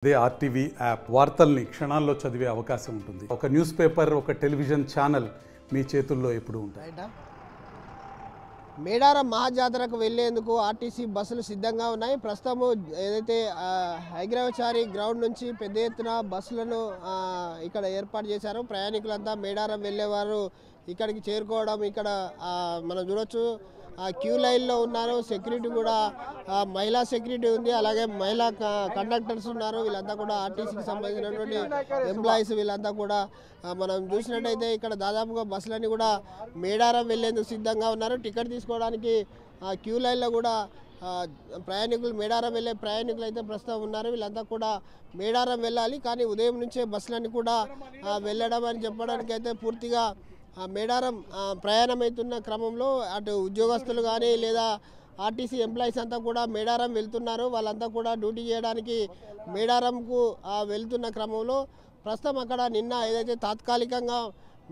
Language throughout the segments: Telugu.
అదే ఆర్టీవీ యాప్ వార్తల్ని క్షణాల్లో చదివే అవకాశం ఉంటుంది. ఒక న్యూస్ పేపర్, ఒక టెలివిజన్ ఛానల్ మీ చేతుల్లో ఎప్పుడూ ఉంటాయి. మేడారం మహాజాతరకు వెళ్లేందుకు ఆర్టీసీ బస్సులు సిద్ధంగా ఉన్నాయి. ప్రస్తుతం ఏదైతే హైగ్రావచారి గ్రౌండ్ నుంచి పెద్ద ఎత్తున బస్సులను ఇక్కడ ఏర్పాటు చేశారు. ప్రయాణికులంతా మేడారం వెళ్ళేవారు ఇక్కడికి చేరుకోవడం ఇక్కడ మనం చూడొచ్చు. క్యూ లైన్లో ఉన్నారు. సెక్యూరిటీ కూడా మహిళా సెక్యూరిటీ ఉంది, అలాగే మహిళా కండక్టర్స్ ఉన్నారు. వీళ్ళంతా కూడా ఆర్టీసీకి సంబంధించినటువంటి ఎంప్లాయీస్. వీళ్ళంతా కూడా మనం చూసినట్టయితే ఇక్కడ దాదాపుగా బస్సులన్నీ కూడా మేడారం వెళ్లేందుకు సిద్ధంగా ఉన్నారు. టికెట్ తీసుకోవడానికి క్యూ లైన్లో కూడా ప్రయాణికులు మేడారం వెళ్ళే ప్రయాణికులు అయితే ప్రస్తుతం ఉన్నారు. వీళ్ళంతా కూడా మేడారం వెళ్ళాలి, కానీ ఉదయం నుంచే బస్సులన్నీ కూడా వెళ్ళడం అని చెప్పడానికి అయితే పూర్తిగా మేడారం ప్రయాణం అవుతున్న క్రమంలో అటు ఉద్యోగస్తులు కానీ లేదా ఆర్టీసీ ఎంప్లాయీస్ అంతా కూడా మేడారం వెళ్తున్నారు. వాళ్ళంతా కూడా డ్యూటీ చేయడానికి మేడారంకు వెళ్తున్న క్రమంలో ప్రస్తుతం అక్కడ నిన్న ఏదైతే తాత్కాలికంగా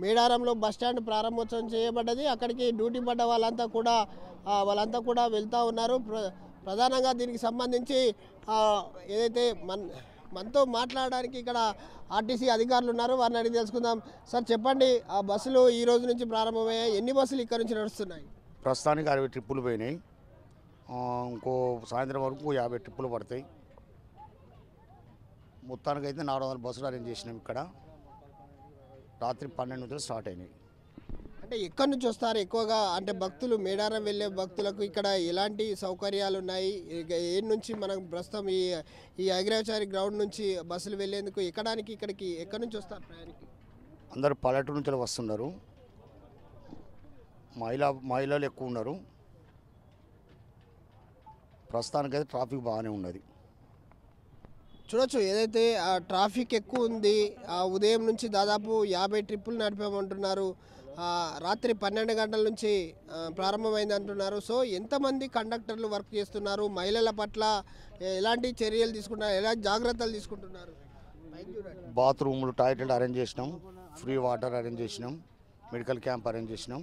మేడారంలో బస్టాండ్ ప్రారంభోత్సవం చేయబడ్డది, అక్కడికి డ్యూటీ పడ్డ వాళ్ళంతా కూడా వెళ్తూ ఉన్నారు. ప్రధానంగా దీనికి సంబంధించి ఏదైతే మనతో మాట్లాడడానికి ఇక్కడ ఆర్టీసీ అధికారులు ఉన్నారు, వారిని అడిగి తెలుసుకుందాం. సార్ చెప్పండి, ఆ బస్సులు ఈ రోజు నుంచి ప్రారంభమయ్యాయి, ఎన్ని బస్సులు ఇక్కడ నుంచి నడుస్తున్నాయి? ప్రస్తుతానికి 60 ట్రిప్పులు పోయినాయి. ఇంకో సాయంత్రం వరకు 50 ట్రిప్పులు పడతాయి. మొత్తానికైతే 400 బస్సులు అరేంజ్ చేసినాం. ఇక్కడ రాత్రి 12 నుంచి స్టార్ట్ అయినాయి. అంటే ఎక్కడి నుంచి వస్తారు ఎక్కువగా? అంటే భక్తులు మేడారం వెళ్ళే భక్తులకు ఇక్కడ ఎలాంటి సౌకర్యాలు ఉన్నాయి? ఏ నుంచి మనం ప్రస్తుతం ఈ అగ్రచారి గ్రౌండ్ నుంచి బస్సులు వెళ్ళేందుకు ఎక్కడానికి ఇక్కడికి ఎక్కడి నుంచి వస్తారు ప్రయాణికులు? అందరూ పల్లెటూరు నుంచి వస్తున్నారు. మహిళలు ఎక్కువ ఉన్నారు. ప్రస్తుతానికైతే ట్రాఫిక్ బాగానే ఉన్నది. చూడొచ్చు, ఏదైతే ట్రాఫిక్ ఎక్కువ ఉంది. ఉదయం నుంచి దాదాపు 50 ట్రిప్పులు నడిపామంటున్నారు. రాత్రి 12 గంటల నుంచి ప్రారంభమైంది అంటున్నారు. సో ఎంతమంది కండక్టర్లు వర్క్ చేస్తున్నారు? మహిళల పట్ల ఎలాంటి చర్యలు తీసుకుంటున్నారు, ఎలాంటి జాగ్రత్తలు తీసుకుంటున్నారు? బాత్రూములు, టాయిలెట్లు అరేంజ్ చేసినాం, ఫ్రీ వాటర్ అరేంజ్ చేసినాం, మెడికల్ క్యాంప్ అరేంజ్ చేసినాం,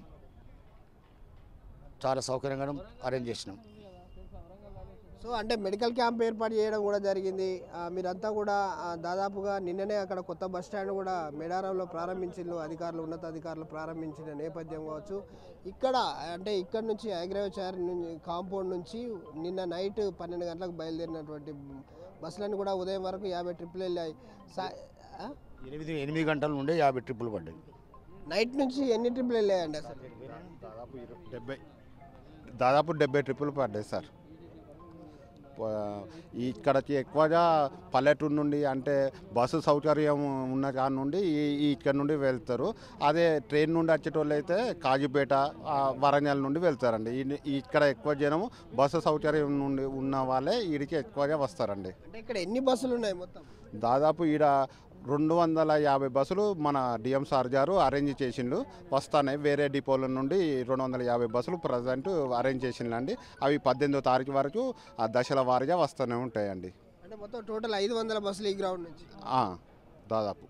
చాలా సౌకర్యంగా అరేంజ్ చేసినాం. సో అంటే మెడికల్ క్యాంప్ ఏర్పాటు చేయడం కూడా జరిగింది. మీరంతా కూడా దాదాపుగా నిన్ననే అక్కడ కొత్త బస్ స్టాండ్ కూడా మేడారంలో ప్రారంభించిన అధికారులు, ఉన్నతాధికారులు ప్రారంభించిన నేపథ్యం కావచ్చు. ఇక్కడ అంటే ఇక్కడ నుంచి అగ్రచారి కాంపౌండ్ నుంచి నిన్న నైట్ 12 గంటలకు బయలుదేరినటువంటి బస్సులన్నీ కూడా ఉదయం వరకు 50 ట్రిప్పులు వెళ్ళాయి. 8 గంటల నుండి 50 ట్రిప్పులు పడ్డాయి. నైట్ నుంచి ఎన్ని ట్రిప్పులు వెళ్ళాయండి అసలు? దాదాపు 70 ట్రిప్పులు పడ్డాయి సార్. ఇక్కడికి ఎక్కువగా పల్లెటూరు నుండి, అంటే బస్సు సౌకర్యం ఉన్న కాడ నుండి ఇక్కడ నుండి వెళ్తారు. అదే ట్రైన్ నుండి వచ్చేటోళ్ళు అయితే కాజీపేట, వరంగల్ నుండి వెళ్తారండి. ఇక్కడ ఎక్కువ జనము బస్సు సౌకర్యం నుండి ఉన్న వాళ్ళే వీడికి ఎక్కువగా వస్తారండి. అంటే ఇక్కడ ఎన్ని బస్సులు ఉన్నాయి మొత్తం? దాదాపు ఈడ 250 బస్సులు మన డిఎం సార్ గారు అరేంజ్ చేసిండు. వస్తున్నాయి వేరే డిపోల నుండి 250 బస్సులు ప్రజెంట్ అరేంజ్ చేసిండండి. అవి 18వ తారీఖు వరకు ఆ దశల వారీగా వస్తూనే ఉంటాయండి. అంటే మొత్తం టోటల్ 500 బస్సులు ఈ గ్రౌండ్ నుంచి దాదాపు.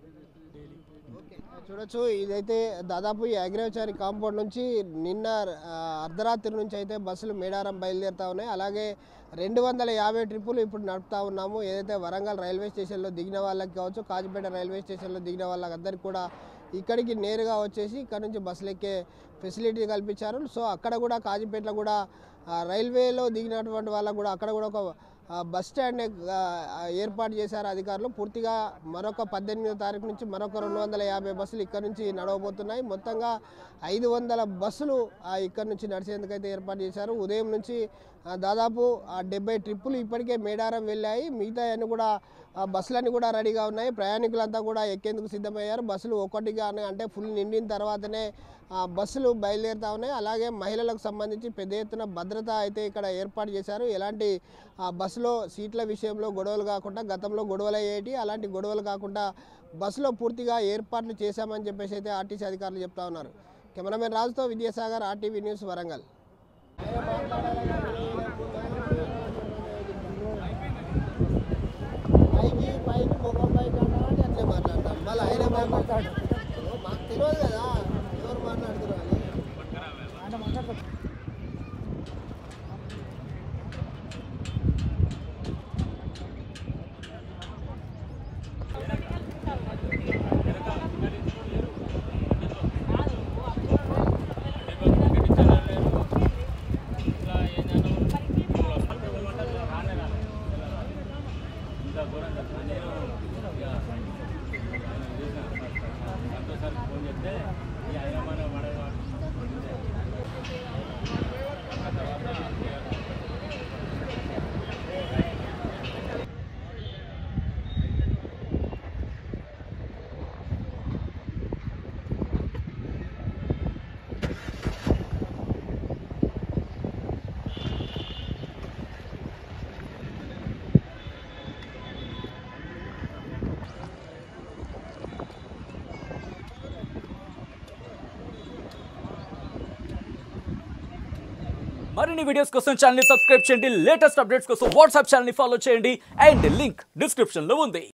చూడొచ్చు, ఇదైతే దాదాపు ఈ అగ్రచారి కాంపౌండ్ నుంచి నిన్న అర్ధరాత్రి నుంచి అయితే బస్సులు మేడారం బయలుదేరుతూ ఉన్నాయి. అలాగే 250 ట్రిప్పులు ఇప్పుడు నడుపుతూ ఉన్నాము. ఏదైతే వరంగల్ రైల్వే స్టేషన్లో దిగిన వాళ్ళకి కావచ్చు, కాజీపేట రైల్వే స్టేషన్లో దిగిన వాళ్ళందరికీ కూడా ఇక్కడికి నేరుగా వచ్చేసి ఇక్కడ నుంచి బస్సులు ఎక్కే ఫెసిలిటీ కల్పించారు. సో అక్కడ కూడా కాజీపేటలో కూడా రైల్వేలో దిగినటువంటి వాళ్ళకు కూడా అక్కడ కూడా ఒక బస్ స్టాండ్ ఏర్పాటు చేశారు అధికారులు. పూర్తిగా మరొక 18వ తారీఖు నుంచి మరొక 250 బస్సులు ఇక్కడ నుంచి నడవబోతున్నాయి. మొత్తంగా 500 బస్సులు ఇక్కడ నుంచి నడిచేందుకైతే ఏర్పాటు చేశారు. ఉదయం నుంచి దాదాపు 70 ట్రిప్పులు ఇప్పటికే మేడారం వెళ్ళాయి. మిగతా అన్ని కూడా బస్సులన్నీ కూడా రెడీగా ఉన్నాయి. ప్రయాణికులంతా కూడా ఎక్కేందుకు సిద్ధమయ్యారు. బస్సులు ఒక్కటిగానే అంటే ఫుల్ నిండిన తర్వాతనే బస్సులు బయలుదేరుతూ ఉన్నాయి. అలాగే మహిళలకు సంబంధించి పెద్ద ఎత్తున భద్రత అయితే ఇక్కడ ఏర్పాటు చేశారు. ఎలాంటి బస్సులో సీట్ల విషయంలో గొడవలు కాకుండా, గతంలో గొడవలు అయ్యేటి అలాంటి గొడవలు కాకుండా బస్సులో పూర్తిగా ఏర్పాట్లు చేశామని చెప్పేసి అయితే ఆర్టీసీ అధికారులు చెప్తా ఉన్నారు. కెమెరామెన్ రాజుతో విద్యాసాగర్, ఆర్టీవీ న్యూస్, వరంగల్. పైకి ముఖం పైకి అట్లే మాట్లాడతాం, మళ్ళీ ఆయన మాట్లాడతాడు. మాకు తెలియదు కదా ఎవరు మాట్లాడుతున్నారు అని. మరిన్ని వీడియోస్ కోసం ఛానల్ ని సబ్స్క్రైబ్ చేయండి, లేటెస్ట్ అప్డేట్స్ కోసం వాట్సాప్ ఛానల్ ని ఫాలో చేయండి అండ్ లింక్ డిస్క్రిప్షన్ లో ఉంది.